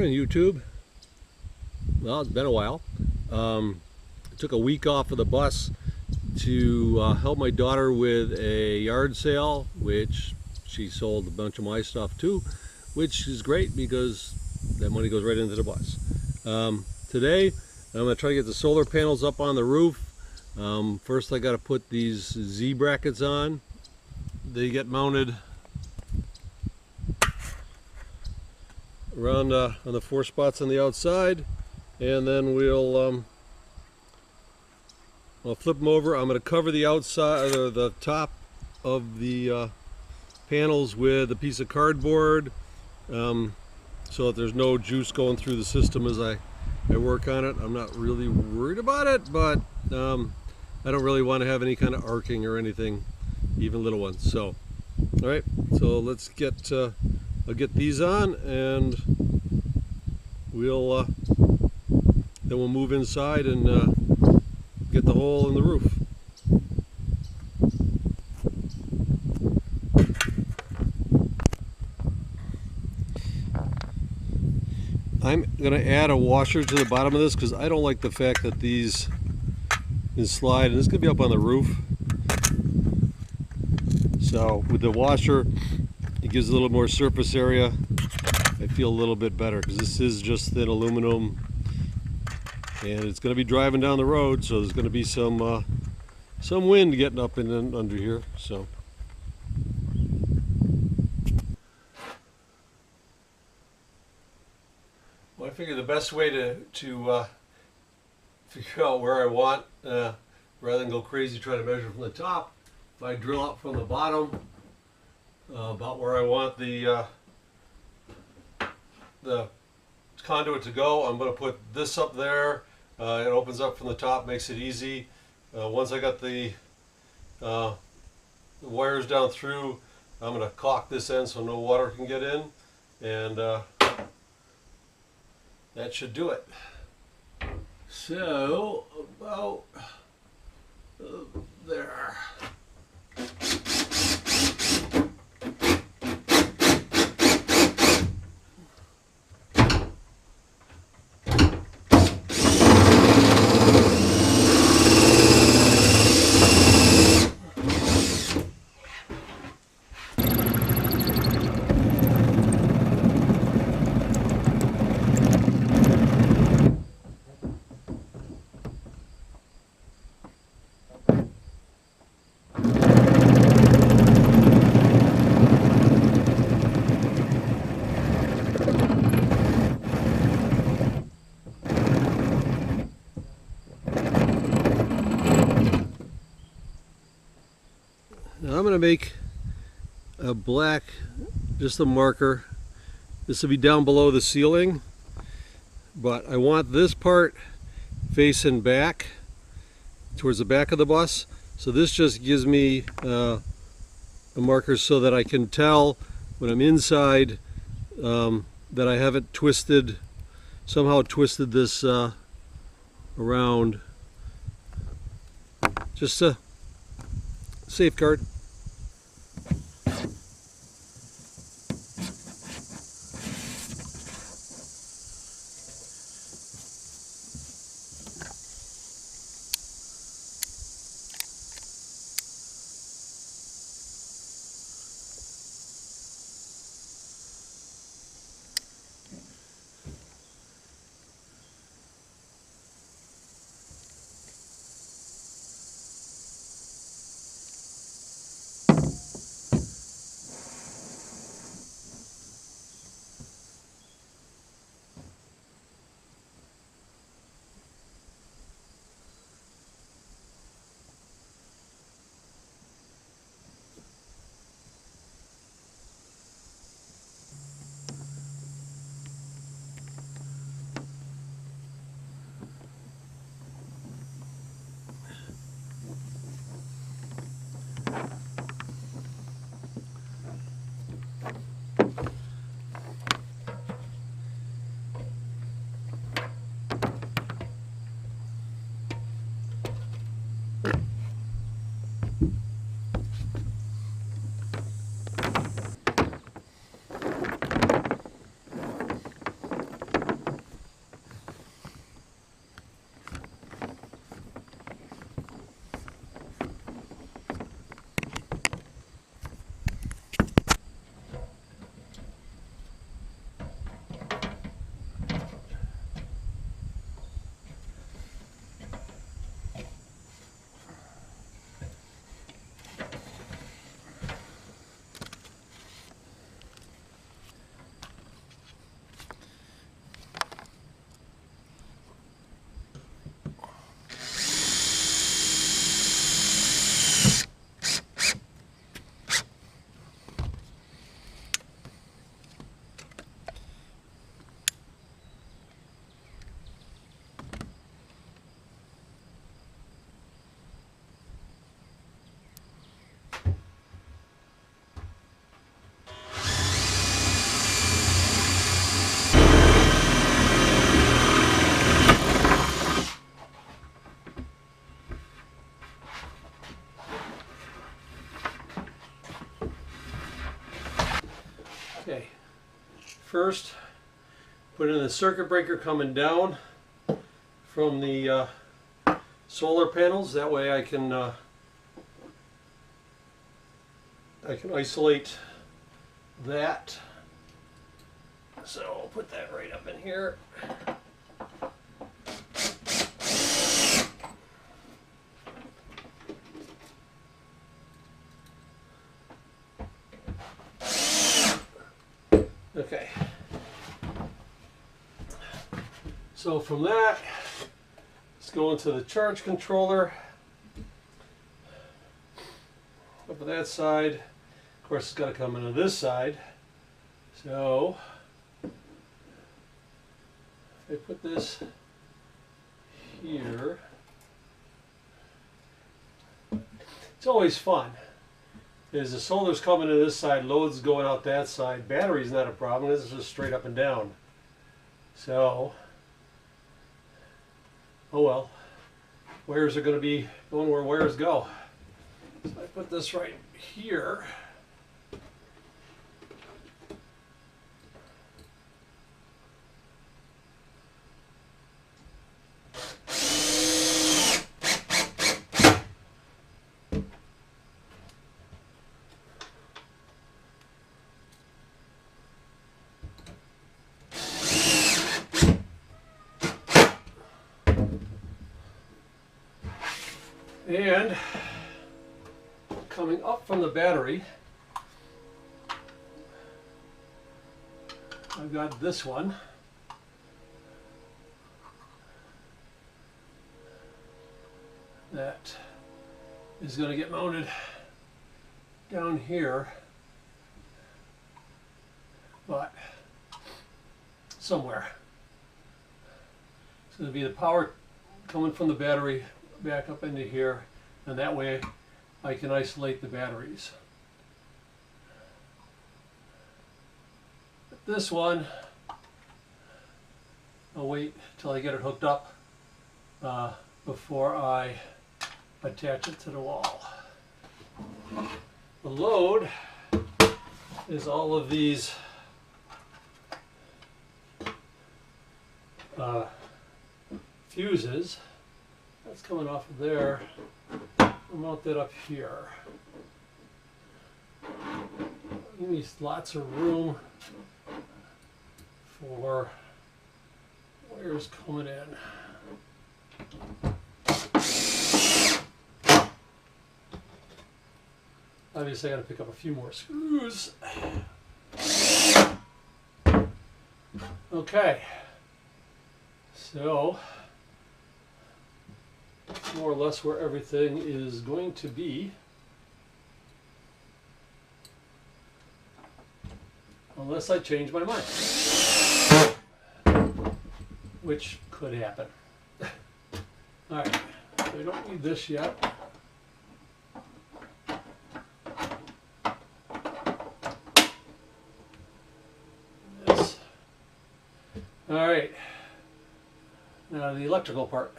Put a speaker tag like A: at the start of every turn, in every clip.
A: Morning, YouTube. Well, it's been a while. I took a week off of the bus to help my daughter with a yard sale, which she sold a bunch of my stuff too, which is great because that money goes right into the bus. Today, I'm going to try to get the solar panels up on the roof. First, I got to put these Z brackets on. They get mounted around on the 4 spots on the outside, and then I'll flip them over. I'm going to cover the outside or the top of the panels with a piece of cardboard, so that there's no juice going through the system as I work on it. I'm not really worried about it, but I don't really want to have any kind of arcing or anything, even little ones. So, all right, so let's get I'll get these on, and then we'll move inside and get the hole in the roof. I'm going to add a washer to the bottom of this because I don't like the fact that these can slide, and this is going to be up on the roof. So with the washer, it gives a little more surface area. I feel a little bit better because this is just thin aluminum, and it's going to be driving down the road, so there's going to be some wind getting up in and under here. So well, I figure the best way to figure out where I want, rather than go crazy trying to measure from the top, if I drill out from the bottom about where I want the conduit to go, I'm going to put this up there. It opens up from the top, makes it easy. Once I got the wires down through, I'm going to caulk this end so no water can get in, and that should do it. So about there. Now I'm going to make a black, just a marker. This will be down below the ceiling, but I want this part facing back towards the back of the bus. So this just gives me a marker so that I can tell when I'm inside that I haven't somehow twisted this around, just a safeguard. first. Put in the circuit breaker coming down from the solar panels. That way I can isolate that. So I'll put that right up in here. Okay. So from that, let's go into the charge controller. Up on that side. Of course, it's got to come into this side. So if I put this here, it's always fun. Is the solar's coming to this side, load's going out that side. Battery's not a problem. This is just straight up and down. So, oh well. Wires are going to be going where wires go. So I put this right here. And coming up from the battery, I've got this one. That is going to get mounted down here, but somewhere. It's going to be the power coming from the battery back up into here, and that way I can isolate the batteries. But this one, I'll wait till I get it hooked up before I attach it to the wall. The load is all of these fuses. That's coming off of there. I'll mount that up here. Give me lots of room for wires coming in. Obviously I got to pick up a few more screws. Okay. So more or less where everything is going to be, unless I change my mind, which could happen. Alright, so we don't need this yet. This. Alright, now the electrical part.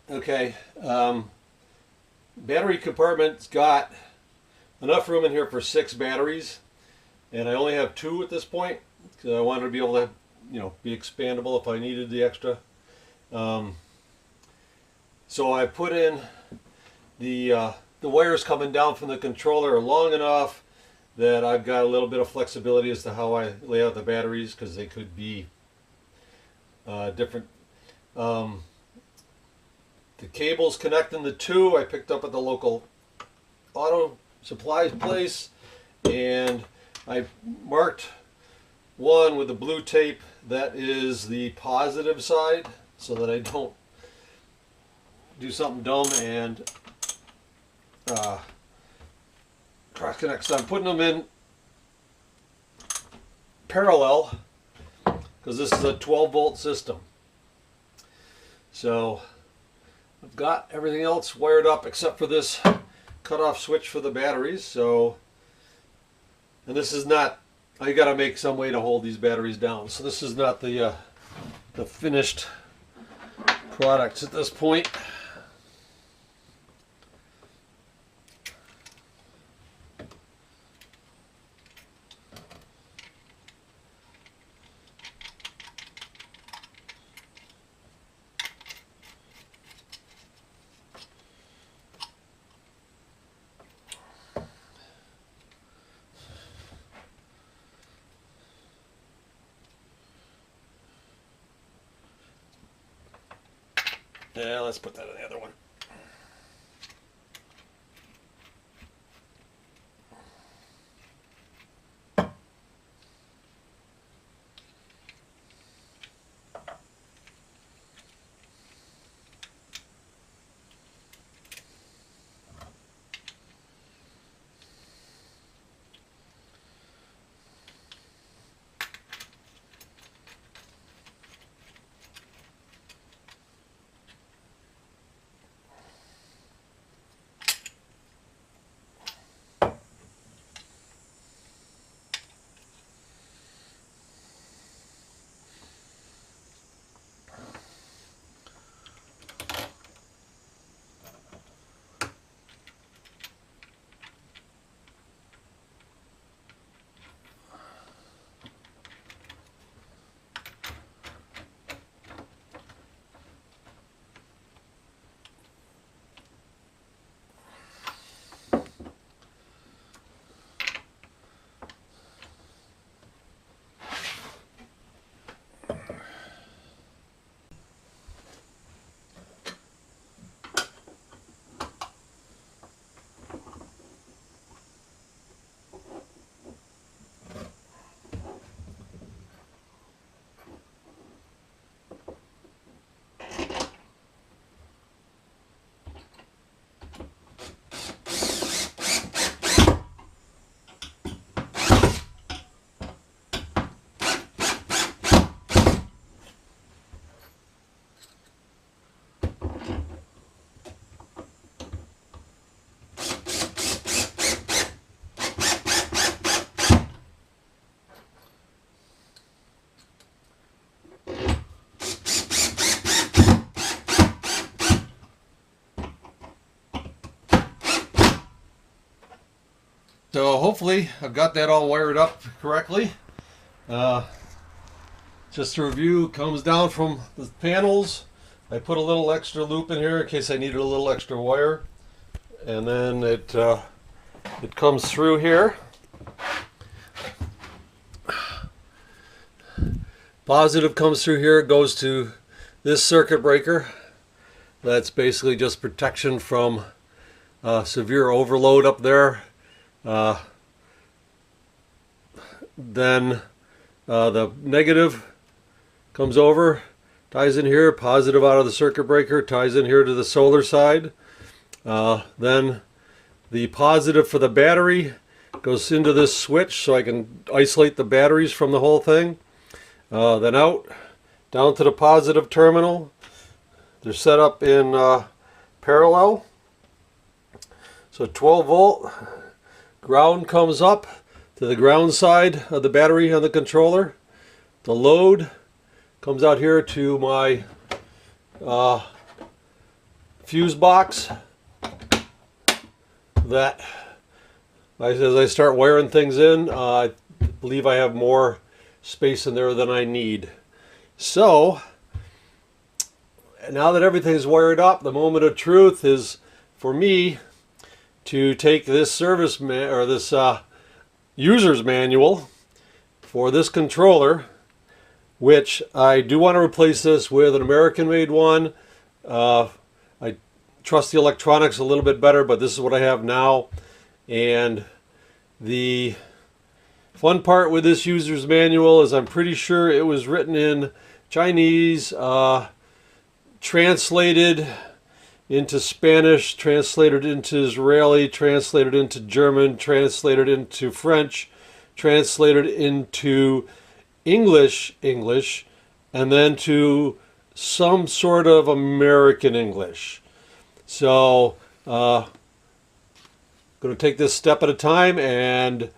A: Okay, battery compartment's got enough room in here for 6 batteries, and I only have 2 at this point because I wanted to be able to, be expandable if I needed the extra. So I put in the wires coming down from the controller are long enough that I've got a little bit of flexibility as to how I lay out the batteries, because they could be different. The cables connecting the 2 I picked up at the local auto supplies place, and I marked one with the blue tape. That is the positive side, so that I don't do something dumb and cross connect. So I'm putting them in parallel because this is a 12-volt system. So I've got everything else wired up except for this cutoff switch for the batteries. So, and this is not, I got to make some way to hold these batteries down. So this is not the finished products at this point. Yeah, let's put that in the other one. So hopefully I've got that all wired up correctly. Just to review, it comes down from the panels. I put a little extra loop in here in case I needed a little extra wire. And then it comes through here. Positive comes through here, goes to this circuit breaker. That's basically just protection from severe overload up there. Then the negative comes over, ties in here, positive out of the circuit breaker, ties in here to the solar side. Then the positive for the battery goes into this switch so I can isolate the batteries from the whole thing. Then out, down to the positive terminal. They're set up in parallel. So 12 volt. Ground comes up to the ground side of the battery on the controller. The load comes out here to my fuse box. That, as I start wiring things in, I believe I have more space in there than I need. So, now that everything's wired up, the moment of truth is for me to take this this user's manual for this controller, which I do want to replace this with an American-made one. I trust the electronics a little bit better, but this is what I have now. And the fun part with this user's manual is I'm pretty sure it was written in Chinese, translated into Spanish, translated into Israeli, translated into German, translated into French, translated into English, and then to some sort of American English. So, going to take this step at a time and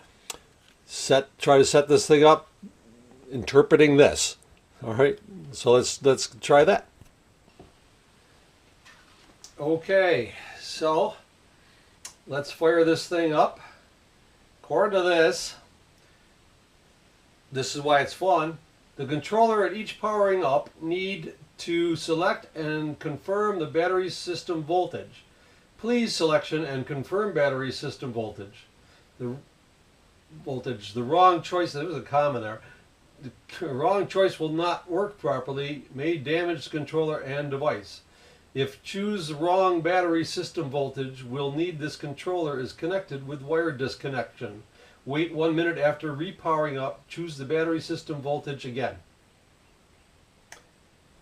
A: try to set this thing up, interpreting this. All right, so let's try that. Okay, so let's fire this thing up. According to this is why it's fun. The controller at each powering up need to select and confirm the battery system voltage. Please selection and confirm battery system voltage. The wrong choice, there was a comma there. The wrong choice will not work properly, may damage the controller and device. If choose wrong battery system voltage, will need this controller is connected with wire disconnection. Wait 1 minute after repowering up. Choose the battery system voltage again.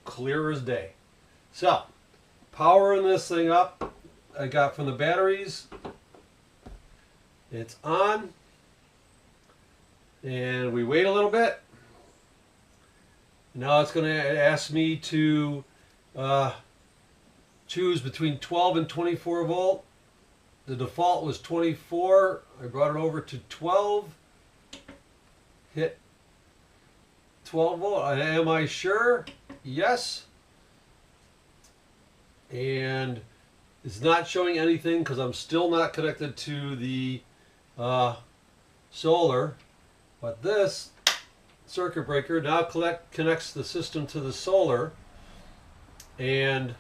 A: Clear as day. So, powering this thing up, I got from the batteries. It's on. And we wait a little bit. Now it's going to ask me to choose between 12 and 24 volt. The default was 24. I brought it over to 12. Hit 12 volt. Am I sure? Yes. And it's not showing anything because I'm still not connected to the solar. But this circuit breaker now connects the system to the solar. And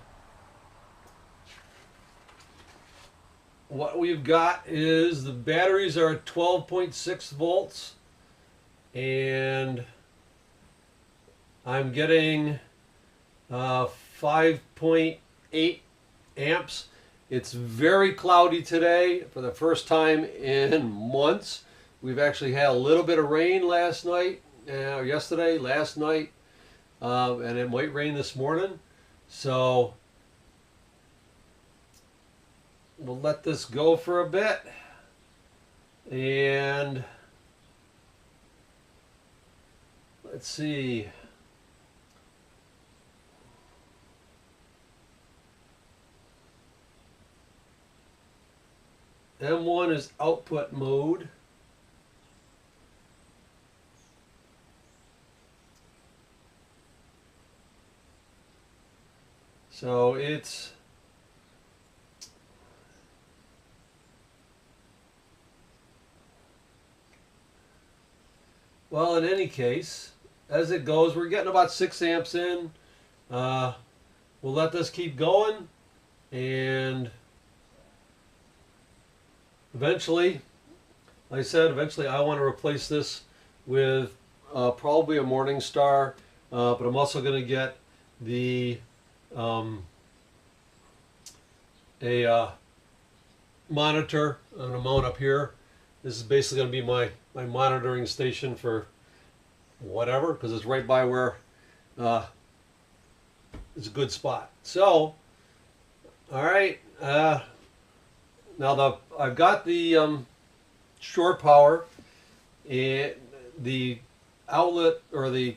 A: what we've got is the batteries are at 12.6 volts. And I'm getting 5.8 amps. It's very cloudy today for the first time in months. We've actually had a little bit of rain last night, yesterday, last night, and it might rain this morning. So we'll let this go for a bit. And let's see. M1 is output mode. So it's well, in any case, as it goes, we're getting about 6 amps in. We'll let this keep going, and eventually, like I said, eventually I want to replace this with probably a Morningstar, but I'm also going to get the a monitor. I'm going to mount up here. This is basically going to be my monitoring station for whatever, because it's right by where it's a good spot. So, all right. Now I've got the shore power, and the outlet or the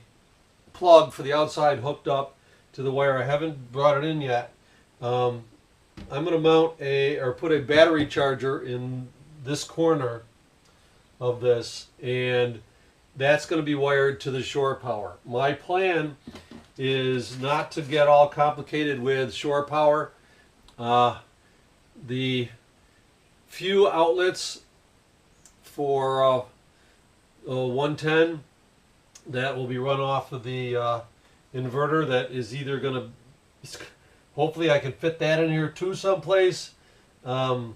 A: plug for the outside hooked up to the wire. I haven't brought it in yet. I'm going to mount put a battery charger in this corner of this, and that's going to be wired to the shore power. My plan is not to get all complicated with shore power. The few outlets for 110 that will be run off of the inverter that is either going to, hopefully I can fit that in here too someplace. We'll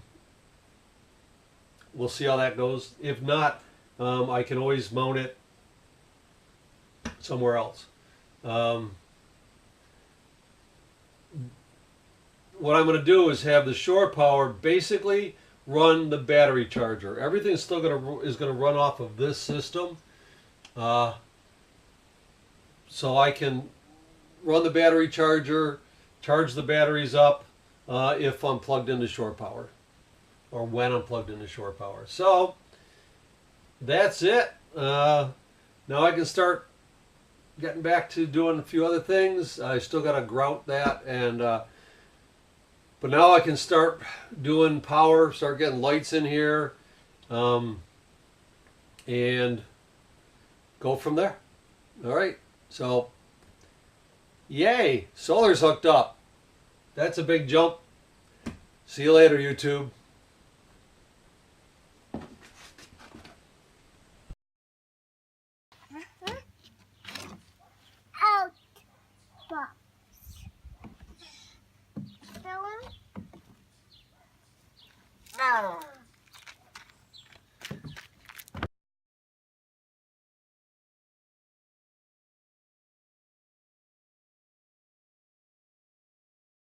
A: see how that goes. If not, I can always mount it somewhere else. What I'm going to do is have the shore power basically run the battery charger. Everything is still going to run off of this system, so I can run the battery charger, charge the batteries up if I'm plugged into shore power, or when I'm plugged into shore power. So that's it. Now I can start getting back to doing a few other things. I still got to grout that, and but now I can start doing power, start getting lights in here, and go from there. All right, so yay, solar's hooked up. That's a big jump. See you later, YouTube.